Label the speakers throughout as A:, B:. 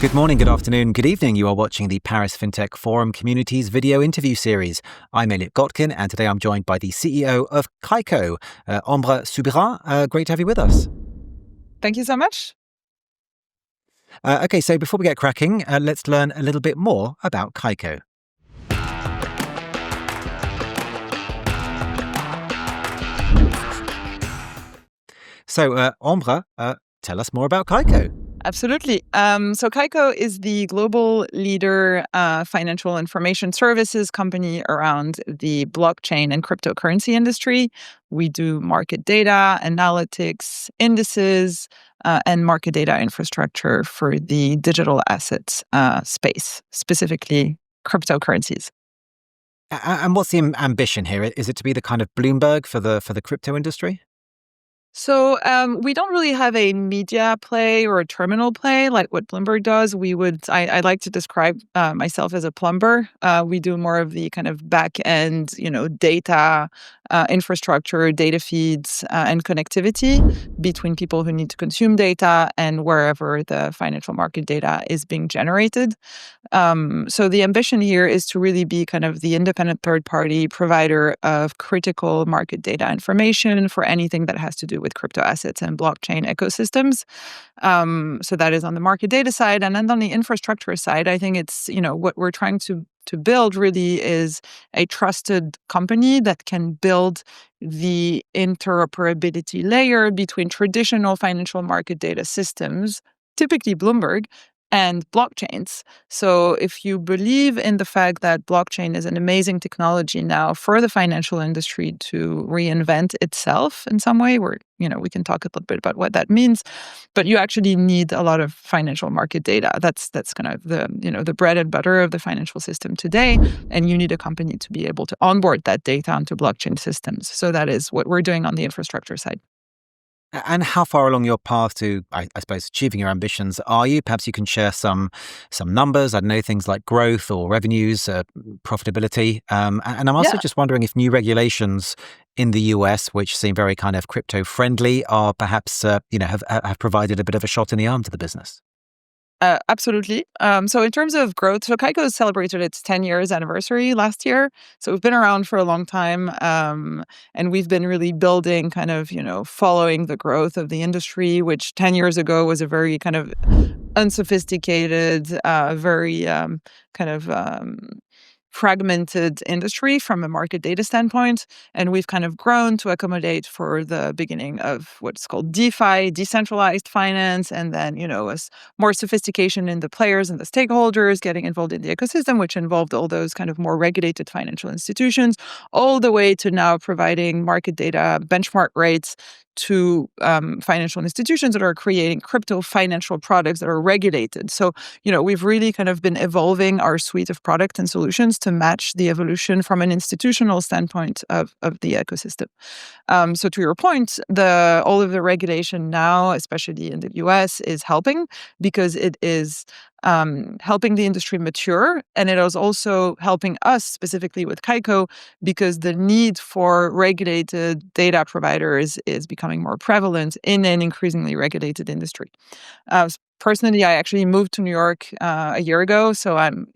A: Good morning, good afternoon, good evening. You are watching the Paris Fintech Forum Communities video interview series. I'm Elliott Gotkine, and today I'm joined by the CEO of Kaiko, Ambre Soubiran. Great to have you with us.
B: Thank you so much.
A: Okay, so before we get cracking, let's learn a little bit more about Kaiko. So, Ambre, tell us more about Kaiko.
B: Absolutely. So Kaiko is the global leader financial information services company around the blockchain and cryptocurrency industry. We do market data, analytics, indices, and market data infrastructure for the digital assets space, specifically cryptocurrencies.
A: And what's the ambition here? Is it to be the kind of Bloomberg for the crypto industry?
B: So we don't really have a media play or a terminal play like what Bloomberg does. I like to describe myself as a plumber. We do more of the kind of back end, data infrastructure, data feeds, and connectivity between people who need to consume data and wherever the financial market data is being generated. So the ambition here is to really be kind of the independent third-party provider of critical market data information for anything that has to do with crypto assets and blockchain ecosystems. So that is on the market data side. And then on the infrastructure side, I think it's, what we're trying to build really is a trusted company that can build the interoperability layer between traditional financial market data systems, typically Bloomberg, and blockchains. So if you believe in the fact that blockchain is an amazing technology now for the financial industry to reinvent itself in some way, we can talk a little bit about what that means, but you actually need a lot of financial market data. That's kind of the bread and butter of the financial system today, and you need a company to be able to onboard that data onto blockchain systems. So that is what we're doing on the infrastructure side.
A: And how far along your path to, I suppose, achieving your ambitions are you? Perhaps you can share some numbers. I don't know, things like growth or revenues, profitability. And I'm also just wondering if new regulations in the US, which seem very kind of crypto friendly, are perhaps have provided a bit of a shot in the arm to the business.
B: Absolutely. So in terms of growth, so Kaiko celebrated its 10 years anniversary last year. So we've been around for a long time, and we've been really building kind of, following the growth of the industry, which 10 years ago was a very kind of unsophisticated, very kind of fragmented industry from a market data standpoint. And we've kind of grown to accommodate for the beginning of what's called DeFi, decentralized finance, and then, as more sophistication in the players and the stakeholders getting involved in the ecosystem, which involved all those kind of more regulated financial institutions, all the way to now providing market data benchmark rates to financial institutions that are creating crypto financial products that are regulated. So, we've really kind of been evolving our suite of products and solutions to match the evolution from an institutional standpoint of the ecosystem. So to your point, all of the regulation now, especially in the US, is helping because it is helping the industry mature, and it is also helping us specifically with Kaiko because the need for regulated data providers is becoming more prevalent in an increasingly regulated industry. Personally, I actually moved to New York a year ago, so I'm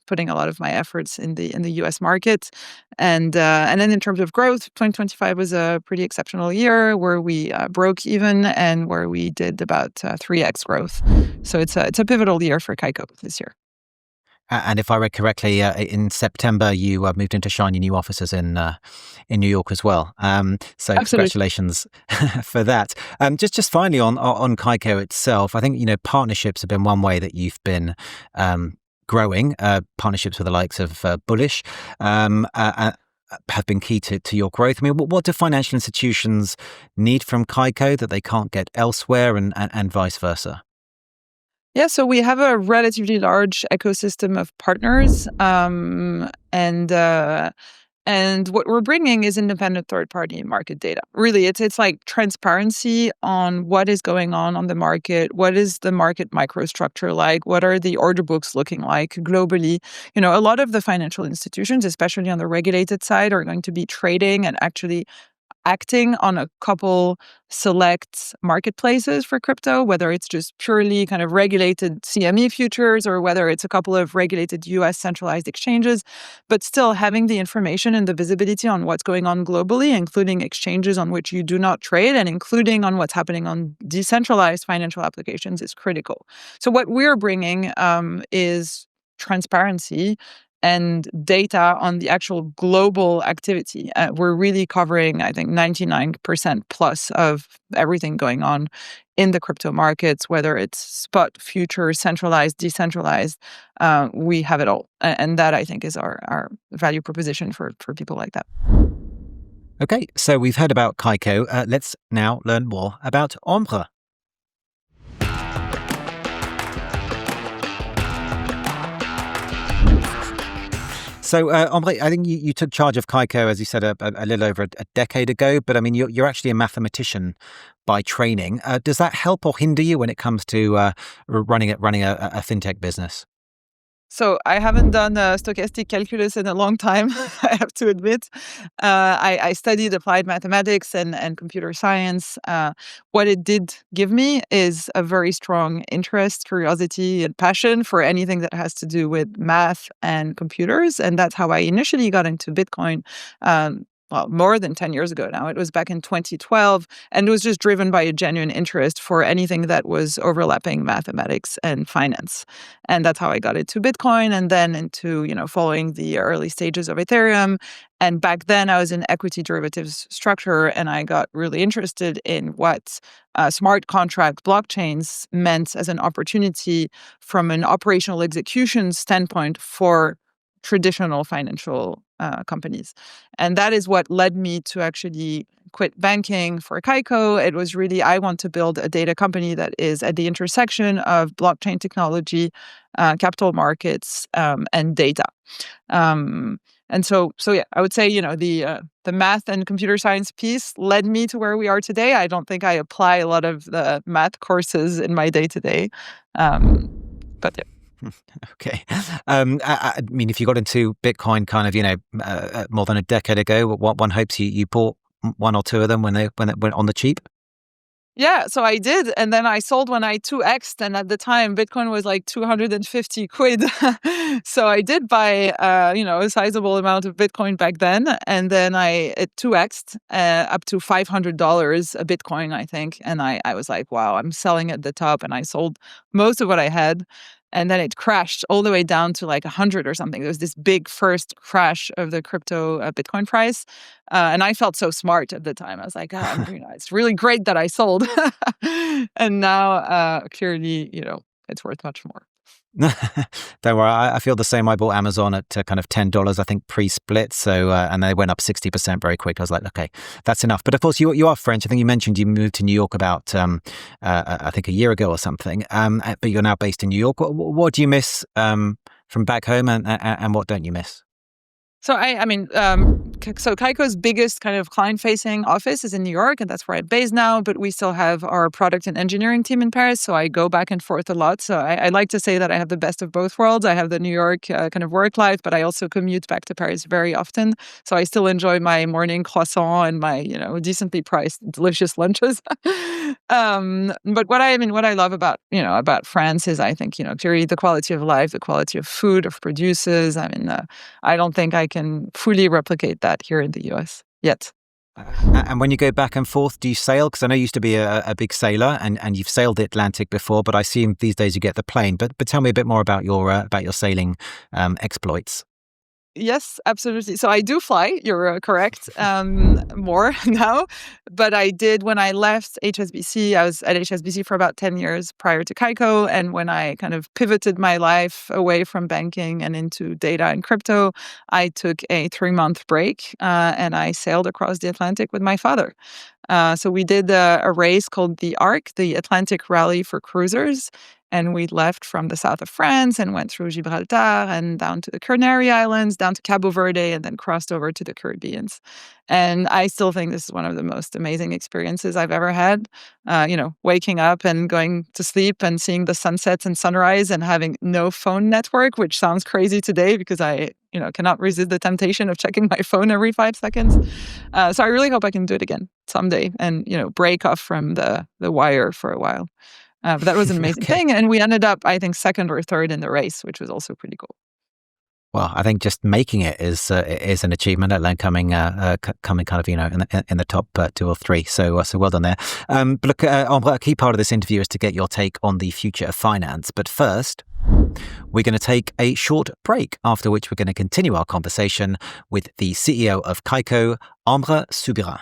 B: putting a lot of my efforts in the U.S. market, and then in terms of growth, 2025 was a pretty exceptional year where we broke even and where we did about 3x growth. So it's a pivotal year for Kaiko this year.
A: And if I read correctly, in September you moved into shiny new offices in New York as well. So
B: Absolutely.
A: Congratulations for that. Just finally on Kaiko itself, I think partnerships have been one way that you've been growing. Partnerships with the likes of Bullish have been key to your growth. I mean, what do financial institutions need from Kaiko that they can't get elsewhere, and vice versa?
B: Yeah, so we have a relatively large ecosystem of partners, and what we're bringing is independent third-party market data. Really, it's like transparency on what is going on the market, what is the market microstructure like, what are the order books looking like globally. A lot of the financial institutions, especially on the regulated side, are going to be trading and actually acting on a couple select marketplaces for crypto, whether it's just purely kind of regulated CME futures or whether it's a couple of regulated US centralized exchanges, but still having the information and the visibility on what's going on globally, including exchanges on which you do not trade and including on what's happening on decentralized financial applications is critical. So what we're bringing is transparency and data on the actual global activity. We're really covering, I think, 99% plus of everything going on in the crypto markets, whether it's spot, future, centralized, decentralized. We have it all. And that, I think, is our value proposition for people like that.
A: Okay, so we've heard about Kaiko. Let's now learn more about Ambre. So, Ambre, I think you took charge of Kaiko, as you said, a little over a decade ago. But I mean, you're actually a mathematician by training. Does that help or hinder you when it comes to running a fintech business?
B: So I haven't done stochastic calculus in a long time, I have to admit. I studied applied mathematics and computer science. What it did give me is a very strong interest, curiosity, and passion for anything that has to do with math and computers. And that's how I initially got into Bitcoin. Well, more than 10 years ago now. It was back in 2012, and it was just driven by a genuine interest for anything that was overlapping mathematics and finance. And that's how I got into Bitcoin and then into, following the early stages of Ethereum. And back then I was in equity derivatives structure, and I got really interested in what smart contract blockchains meant as an opportunity from an operational execution standpoint for traditional financial companies. And that is what led me to actually quit banking for Kaiko. It was really, I want to build a data company that is at the intersection of blockchain technology, capital markets, and data. And so yeah, I would say, the math and computer science piece led me to where we are today. I don't think I apply a lot of the math courses in my day-to-day. But yeah.
A: Okay. I mean, if you got into Bitcoin kind of, more than a decade ago, one hopes you bought one or two of them when they went on the cheap.
B: Yeah, so I did. And then I sold when I 2x'd. And at the time, Bitcoin was like 250 quid. So I did buy, a sizable amount of Bitcoin back then. And then it 2x'd up to $500 a Bitcoin, I think. And I was like, wow, I'm selling at the top. And I sold most of what I had. And then it crashed all the way down to like 100 or something. There was this big first crash of the crypto Bitcoin price. And I felt so smart at the time. I was like, it's really great that I sold. And now, clearly, it's worth much more.
A: Don't worry, I feel the same. I bought Amazon at kind of $10, I think, pre-split. So, and they went up 60% very quick. I was like, okay, that's enough. But of course, you are French. I think you mentioned you moved to New York about, I think, a year ago or something. But you're now based in New York. What do you miss from back home, and what don't you miss?
B: So so Kaiko's biggest kind of client-facing office is in New York, and that's where I'm based now. But we still have our product and engineering team in Paris, so I go back and forth a lot. So I like to say that I have the best of both worlds. I have the New York kind of work life, but I also commute back to Paris very often. So I still enjoy my morning croissant and my decently priced, delicious lunches. But what I love about France is, I think, clearly the quality of life, the quality of food, of producers. I don't think I can fully replicate that here in the US yet.
A: And when you go back and forth, do you sail? Because I know you used to be a big sailor, and you've sailed the Atlantic before, but I assume these days you get the plane. But tell me a bit more about your sailing exploits.
B: Yes, absolutely. So I do fly, you're correct, more now. But I did when I left HSBC. I was at HSBC for about 10 years prior to Kaiko. And when I kind of pivoted my life away from banking and into data and crypto, I took a 3-month break and I sailed across the Atlantic with my father. So we did a race called the ARC, the Atlantic Rally for Cruisers. And we left from the south of France and went through Gibraltar and down to the Canary Islands, down to Cabo Verde, and then crossed over to the Caribbean. And I still think this is one of the most amazing experiences I've ever had. Waking up and going to sleep and seeing the sunsets and sunrise and having no phone network, which sounds crazy today because I cannot resist the temptation of checking my phone every 5 seconds. So I really hope I can do it again someday and, break off from the wire for a while. But that was an amazing thing. And we ended up, I think, second or third in the race, which was also pretty cool.
A: Well, I think just making it is an achievement, let alone coming kind of in the top 2 or 3. So well done there. But look, Ambre, a key part of this interview is to get your take on the future of finance. But first, we're going to take a short break, after which we're going to continue our conversation with the CEO of Kaiko, Ambre Soubiran.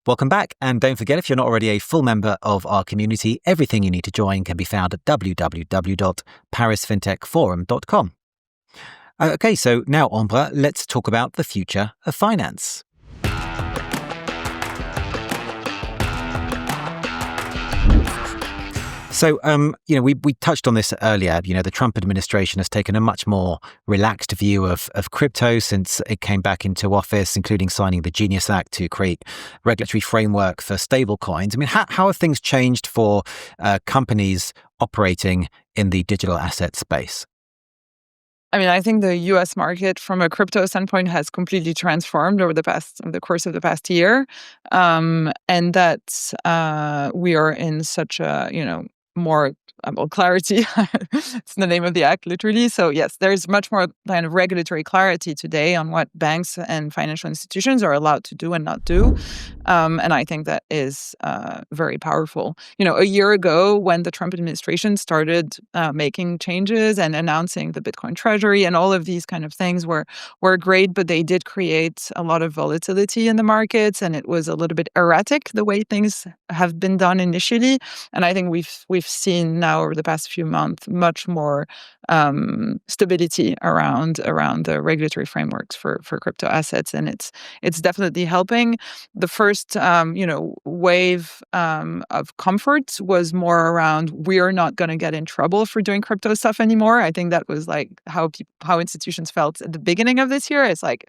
A: Welcome back, and don't forget, if you're not already a full member of our community, everything you need to join can be found at www.parisfintechforum.com. Okay, so now, Ambre, let's talk about the future of finance. So, we touched on this earlier. The Trump administration has taken a much more relaxed view of crypto since it came back into office, including signing the Genius Act to create regulatory framework for stable coins. I mean, how have things changed for companies operating in the digital asset space?
B: I mean, I think the U.S. market, from a crypto standpoint, has completely transformed over the course of the past year, and that we are in such a more clarity. It's the name of the act, literally. So yes, there's much more kind of regulatory clarity today on what banks and financial institutions are allowed to do and not do. And I think that is very powerful. A year ago, when the Trump administration started making changes and announcing the Bitcoin treasury and all of these kind of things were great, but they did create a lot of volatility in the markets, and it was a little bit erratic the way things have been done initially. And I think we've seen now over the past few months much more stability around the regulatory frameworks for crypto assets, and it's definitely helping. The first wave of comfort was more around, we are not going to get in trouble for doing crypto stuff anymore. I think that was like how institutions felt at the beginning of this year. It's like,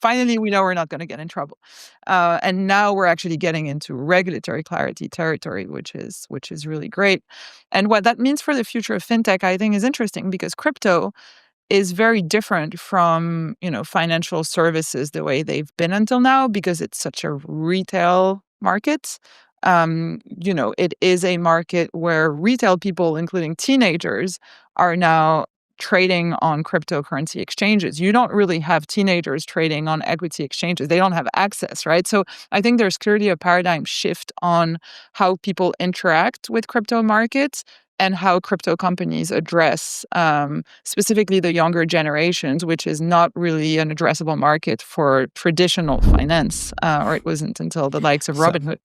B: finally, we know we're not going to get in trouble. And now we're actually getting into regulatory clarity territory, which is really great. And what that means for the future of fintech, I think, is interesting, because crypto is very different from, financial services the way they've been until now, because it's such a retail market. It is a market where retail people, including teenagers, are now trading on cryptocurrency exchanges. You don't really have teenagers trading on equity exchanges. They don't have access, right? So I think there's clearly a paradigm shift on how people interact with crypto markets and how crypto companies address specifically the younger generations, which is not really an addressable market for traditional finance, or it wasn't until the likes of Robinhood.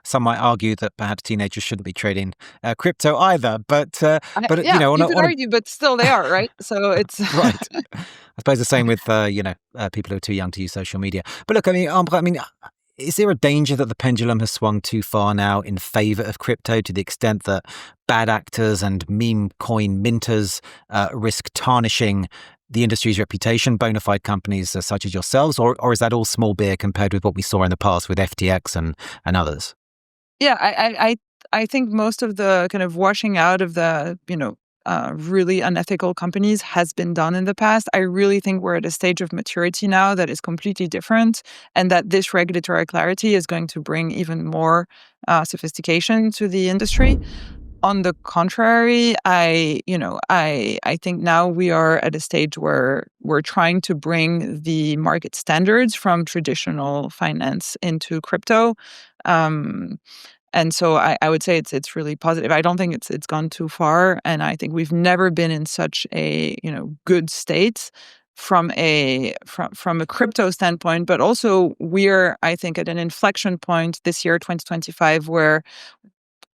A: Some might argue that perhaps teenagers shouldn't be trading crypto either, but
B: you could argue, but still they are, right? So it's
A: right. I suppose the same with people who are too young to use social media. But look, Ambre, is there a danger that the pendulum has swung too far now in favor of crypto, to the extent that bad actors and meme coin minters risk tarnishing the industry's reputation, bona fide companies such as yourselves, or is that all small beer compared with what we saw in the past with FTX and others?
B: Yeah, I think most of the kind of washing out of the, really unethical companies has been done in the past. I really think we're at a stage of maturity now that is completely different, and that this regulatory clarity is going to bring even more sophistication to the industry. On the contrary, I think now we are at a stage where we're trying to bring the market standards from traditional finance into crypto. Um, and so I would say it's really positive. I don't think it's gone too far, and I think we've never been in such a good state from a crypto standpoint. But also we're, I think, at an inflection point this year, 2025, where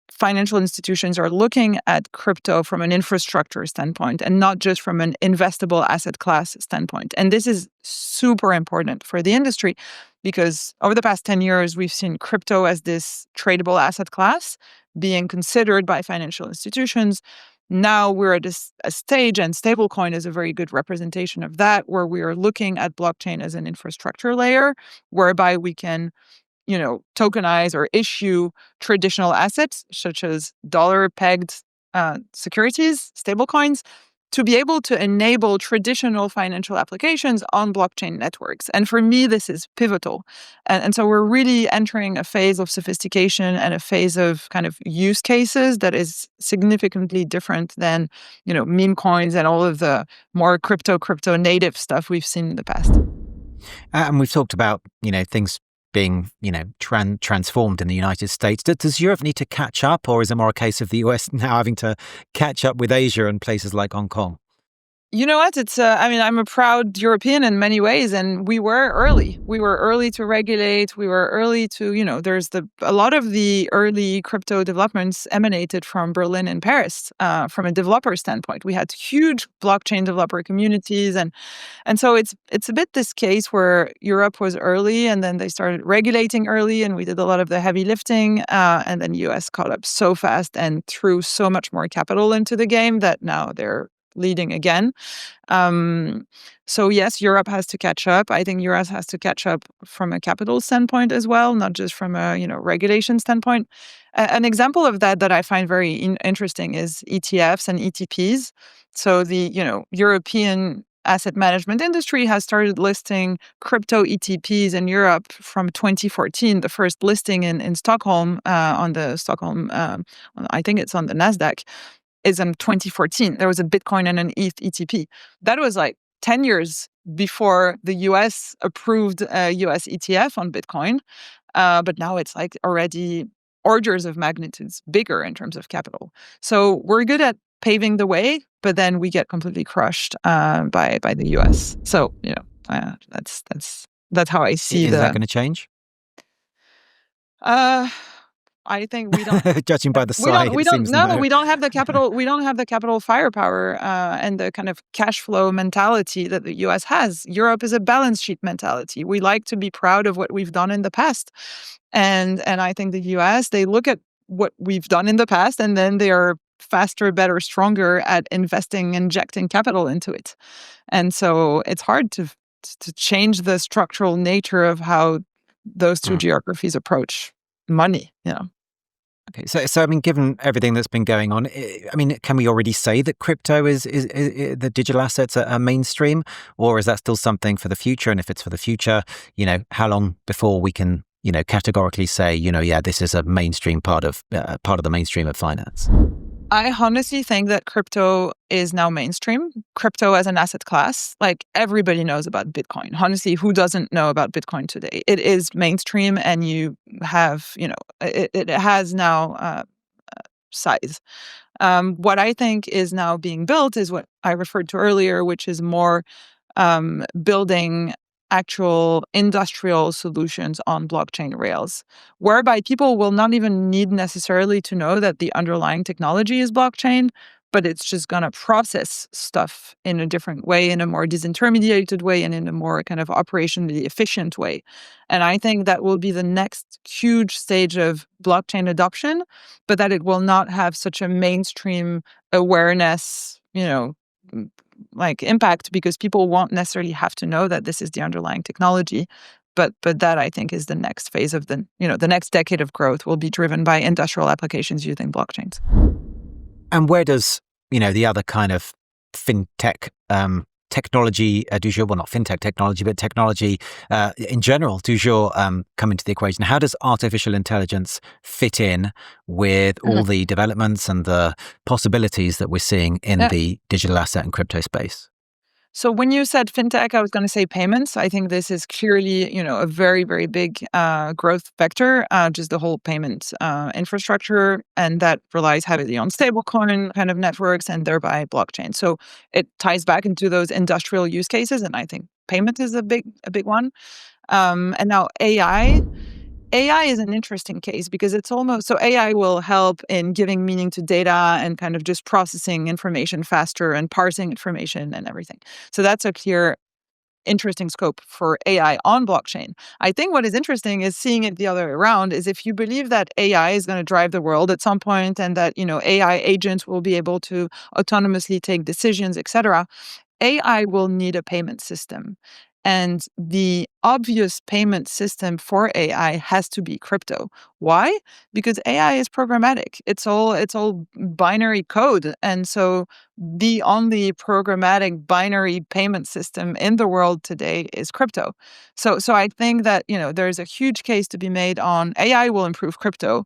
B: financial institutions are looking at crypto from an infrastructure standpoint and not just from an investable asset class standpoint. And this is super important for the industry because over the past 10 years, we've seen crypto as this tradable asset class being considered by financial institutions. Now we're at a stage, and stablecoin is a very good representation of that, where we are looking at blockchain as an infrastructure layer, whereby we can tokenize or issue traditional assets such as dollar-pegged securities, stablecoins, to be able to enable traditional financial applications on blockchain networks. And for me, this is pivotal. And so we're really entering a phase of sophistication and a phase of kind of use cases that is significantly different than, meme coins and all of the more crypto native stuff we've seen in the past.
A: And we've talked about, things being, transformed in the United States. Does Europe need to catch up, or is it more a case of the US now having to catch up with Asia and places like Hong Kong?
B: You know what? I'm a proud European in many ways, and we were early. We were early to regulate. We were early to, there's a lot of the early crypto developments emanated from Berlin and Paris, from a developer standpoint. We had huge blockchain developer communities, and so it's a bit this case where Europe was early, and then they started regulating early, and we did a lot of the heavy lifting, and then US caught up so fast and threw so much more capital into the game that now they're leading again. So yes, Europe has to catch up. I think US has to catch up from a capital standpoint as well, not just from a regulation standpoint. An example of that I find very interesting is ETFs and ETPs. So the European asset management industry has started listing crypto ETPs in Europe from 2014. The first listing in Stockholm, on the Stockholm, I think it's on the Nasdaq, is in 2014. There was a Bitcoin and an ETH ETP. That was like 10 years before the US approved a US ETF on Bitcoin. But now it's like already orders of magnitudes bigger in terms of capital. So we're good at paving the way, but then we get completely crushed by the US. So, that's how I see
A: Is that going to change?
B: I think we don't.
A: Judging by the size,
B: We don't. No,
A: no.
B: we don't have the capital. We don't have the capital firepower and the kind of cash flow mentality that the U.S. has. Europe is a balance sheet mentality. We like to be proud of what we've done in the past, and I think the U.S. they look at what we've done in the past, and then they are faster, better, stronger at injecting capital into it, and so it's hard to change the structural nature of how those two geographies approach money.
A: Okay, so given everything that's been going on, can we already say that crypto is the digital assets are mainstream, or is that still something for the future? And if it's for the future, how long before we can, categorically say, this is a mainstream part of the mainstream of finance?
B: I honestly think that crypto is now mainstream. Crypto as an asset class, like everybody knows about Bitcoin. Honestly, who doesn't know about Bitcoin today? It is mainstream, and you have, it has now size. What I think is now being built is what I referred to earlier, which is more building actual industrial solutions on blockchain rails, whereby people will not even need necessarily to know that the underlying technology is blockchain, but it's just going to process stuff in a different way, in a more disintermediated way, and in a more kind of operationally efficient way. And I think that will be the next huge stage of blockchain adoption, but that it will not have such a mainstream awareness, like impact, because people won't necessarily have to know that this is the underlying technology. But that, I think, is the next phase of the next decade of growth will be driven by industrial applications using blockchains.
A: And where does, the other kind of fintech technology du jour, well, not fintech technology, but technology in general du jour come into the equation? How does artificial intelligence fit in with all the developments and the possibilities that we're seeing in the digital asset and crypto space?
B: So when you said fintech, I was going to say payments. I think this is clearly, a very, very big growth vector, just the whole payment infrastructure, and that relies heavily on stablecoin kind of networks and thereby blockchain. So it ties back into those industrial use cases, and I think payment is a big one. And now AI. AI is an interesting case because it's almost so AI will help in giving meaning to data and kind of just processing information faster and parsing information and everything. So that's a clear, interesting scope for AI on blockchain. I think what is interesting is seeing it the other way around is if you believe that AI is going to drive the world at some point and that, AI agents will be able to autonomously take decisions, etc., AI will need a payment system. And the obvious payment system for AI has to be crypto. Why? Because AI is programmatic. It's all binary code. And so the only programmatic binary payment system in the world today is crypto. So I think that, there's a huge case to be made on AI will improve crypto,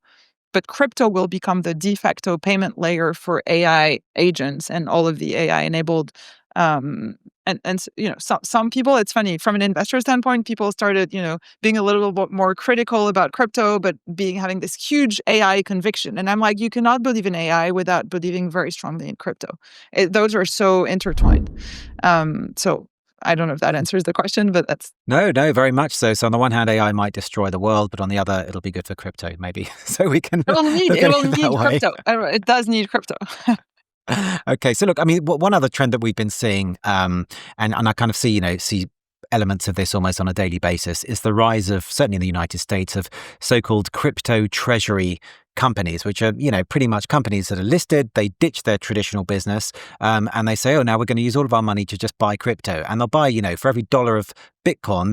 B: but crypto will become the de facto payment layer for AI agents and all of the AI enabled some people, it's funny from an investor standpoint, people started, being a little bit more critical about crypto, but having this huge AI conviction. And I'm like, you cannot believe in AI without believing very strongly in crypto. Those are so intertwined. So I don't know if that answers the question, but that's...
A: No, very much so. So on the one hand, AI might destroy the world, but on the other, it'll be good for crypto, maybe. So we can
B: It will need crypto. It does need crypto.
A: Okay, so look, I mean, one other trend that we've been seeing, and I kind of see elements of this almost on a daily basis, is the rise of, certainly in the United States, of so-called crypto treasury companies, which are, pretty much companies that are listed. They ditch their traditional business, and they say, oh, now we're going to use all of our money to just buy crypto. And they'll buy, for every dollar of Bitcoin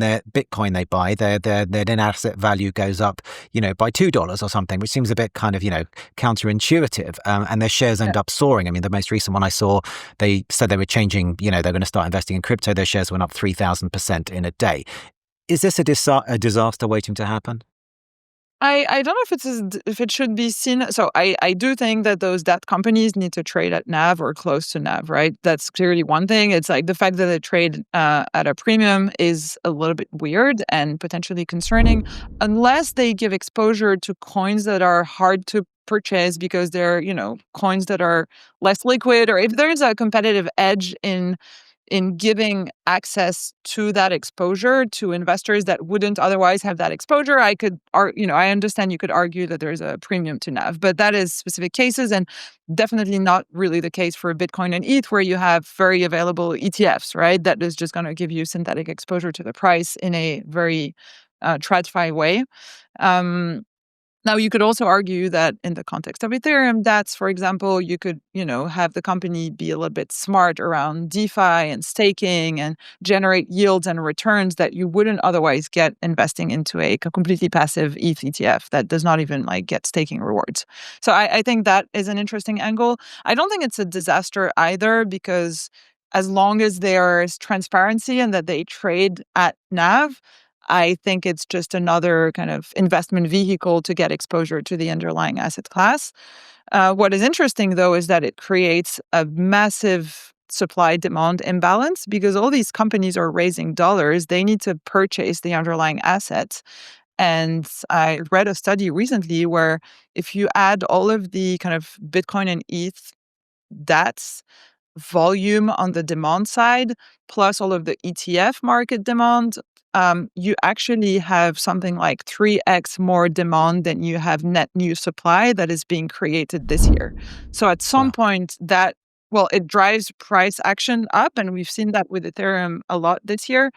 A: they buy, their net asset value goes up, by $2 or something, which seems a bit kind of, counterintuitive. And their shares end up soaring. I mean, the most recent one I saw, they said they were changing, they're going to start investing in crypto. Their shares went up 3,000% in a day. Is this a disaster waiting to happen?
B: I don't know if it should be seen. So I do think that those debt companies need to trade at NAV or close to NAV, right? That's clearly one thing. It's like the fact that they trade at a premium is a little bit weird and potentially concerning, unless they give exposure to coins that are hard to purchase because they're, coins that are less liquid, or if there's a competitive edge in giving access to that exposure to investors that wouldn't otherwise have that exposure. I understand you could argue that there's a premium to NAV, but that is specific cases and definitely not really the case for Bitcoin and ETH, where you have very available ETFs, right? That is just going to give you synthetic exposure to the price in a very TradFi way. Now, you could also argue that in the context of Ethereum, that's, for example, you could, have the company be a little bit smart around DeFi and staking and generate yields and returns that you wouldn't otherwise get investing into a completely passive ETH ETF that does not even get staking rewards. So I think that is an interesting angle. I don't think it's a disaster either, because as long as there's transparency and that they trade at NAV, I think it's just another kind of investment vehicle to get exposure to the underlying asset class. What is interesting, though, is that it creates a massive supply-demand imbalance because all these companies are raising dollars. They need to purchase the underlying assets. And I read a study recently where if you add all of the kind of Bitcoin and ETH, that's volume on the demand side, plus all of the ETF market demand, you actually have something like 3x more demand than you have net new supply that is being created this year. So at some point it drives price action up, and we've seen that with Ethereum a lot this year.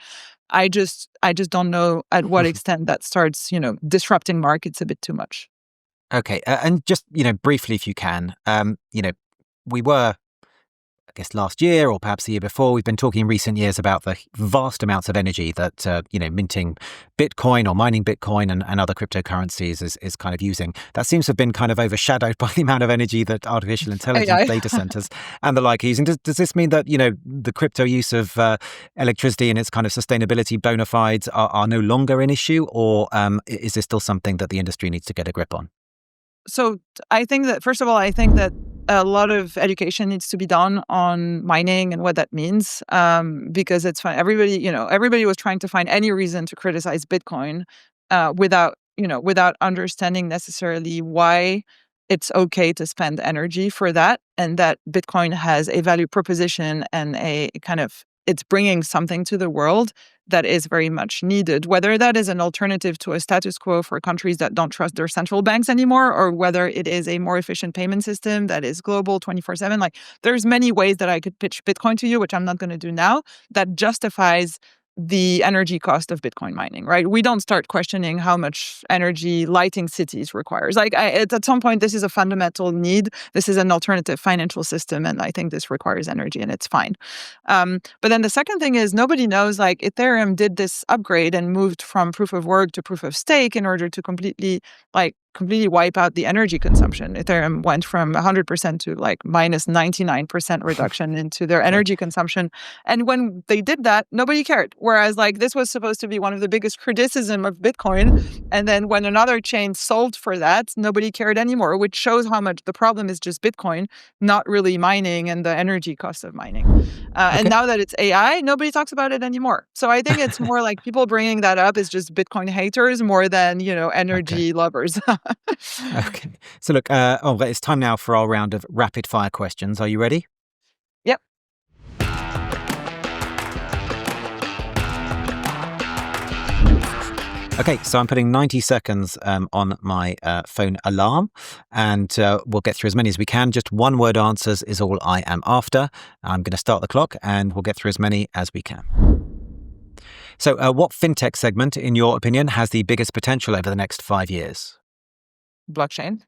B: I just don't know at what extent that starts, disrupting markets a bit too much.
A: Okay, and just briefly, if you can, we were guess last year or perhaps the year before, we've been talking in recent years about the vast amounts of energy that, minting Bitcoin or mining Bitcoin and other cryptocurrencies is kind of using. That seems to have been kind of overshadowed by the amount of energy that artificial intelligence
B: AI.
A: data centers and the like are using. Does this mean that, the crypto use of electricity and its kind of sustainability bona fides are no longer an issue, or is this still something that the industry needs to get a grip on?
B: So I think that, first of all, I think that a lot of education needs to be done on mining and what that means, because it's fine. Everybody was trying to find any reason to criticize Bitcoin without understanding necessarily why it's okay to spend energy for that, and that Bitcoin has a value proposition and it's bringing something to the world that is very much needed, whether that is an alternative to a status quo for countries that don't trust their central banks anymore, or whether it is a more efficient payment system that is global 24/7. Like, there's many ways that I could pitch Bitcoin to you, which I'm not going to do now, that justifies the energy cost of Bitcoin mining, right? We don't start questioning how much energy lighting cities requires. At some point, this is a fundamental need. This is an alternative financial system, and I think this requires energy, and it's fine. But then the second thing is, nobody knows, like, Ethereum did this upgrade and moved from proof of work to proof of stake in order to completely wipe out the energy consumption. Ethereum went from 100% to minus 99% reduction into their energy consumption. And when they did that, nobody cared. Whereas this was supposed to be one of the biggest criticism of Bitcoin. And then when another chain solved for that, nobody cared anymore, which shows how much the problem is just Bitcoin, not really mining and the energy cost of mining. And now that it's AI, nobody talks about it anymore. So I think it's more like people bringing that up is just Bitcoin haters more than, energy lovers.
A: Okay. So look, it's time now for our round of rapid fire questions. Are you ready?
B: Yep.
A: Okay, so I'm putting 90 seconds on my phone alarm, and we'll get through as many as we can. Just one-word answers is all I am after. I'm going to start the clock, and we'll get through as many as we can. So what fintech segment, in your opinion, has the biggest potential over the next 5 years?
B: Blockchain.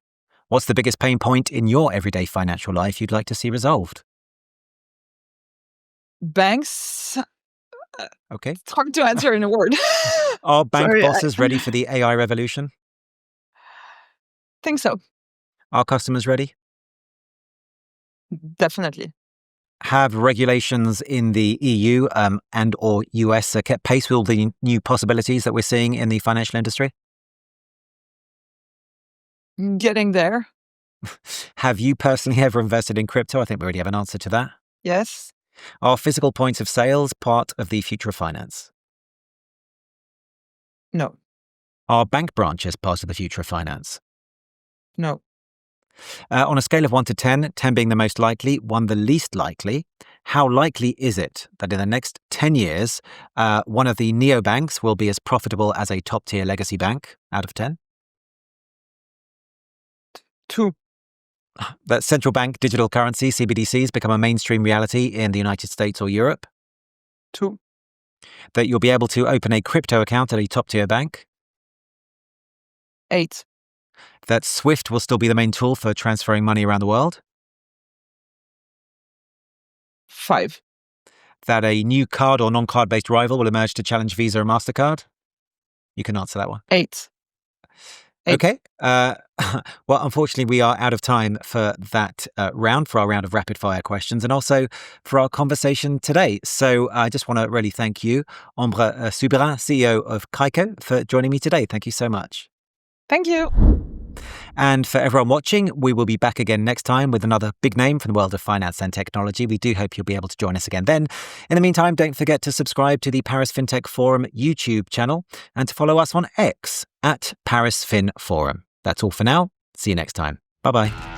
A: What's the biggest pain point in your everyday financial life you'd like to see resolved?
B: Banks.
A: Okay.
B: It's hard to answer in a word.
A: Are bank bosses ready for the AI revolution?
B: Think so.
A: Are customers ready?
B: Definitely.
A: Have regulations in the EU and or US kept pace with all the new possibilities that we're seeing in the financial industry?
B: Getting there.
A: Have you personally ever invested in crypto? I think we already have an answer to that.
B: Yes.
A: Are physical points of sales part of the future of finance?
B: No.
A: Are bank branches part of the future of finance?
B: No.
A: On a scale of 1 to 10, 10 being the most likely, 1 the least likely, how likely is it that in the next 10 years, one of the neobanks will be as profitable as a top-tier legacy bank out of 10?
B: 2.
A: That central bank digital currency, CBDCs, become a mainstream reality in the United States or Europe?
B: 2.
A: That you'll be able to open a crypto account at a top-tier bank?
B: 8.
A: That SWIFT will still be the main tool for transferring money around the world?
B: 5.
A: That a new card or non-card-based rival will emerge to challenge Visa and MasterCard? You can answer that one.
B: 8.
A: Okay. Well, unfortunately, we are out of time for that round, for our round of rapid-fire questions, and also for our conversation today. So I just want to really thank you, Ambre Soubiran, CEO of Kaiko, for joining me today. Thank you so much.
B: Thank you.
A: And for everyone watching, we will be back again next time with another big name from the world of finance and technology. We do hope you'll be able to join us again then. In the meantime, don't forget to subscribe to the Paris Fintech Forum YouTube channel and to follow us on X at Paris Fin Forum. That's all for now. See you next time. Bye-bye.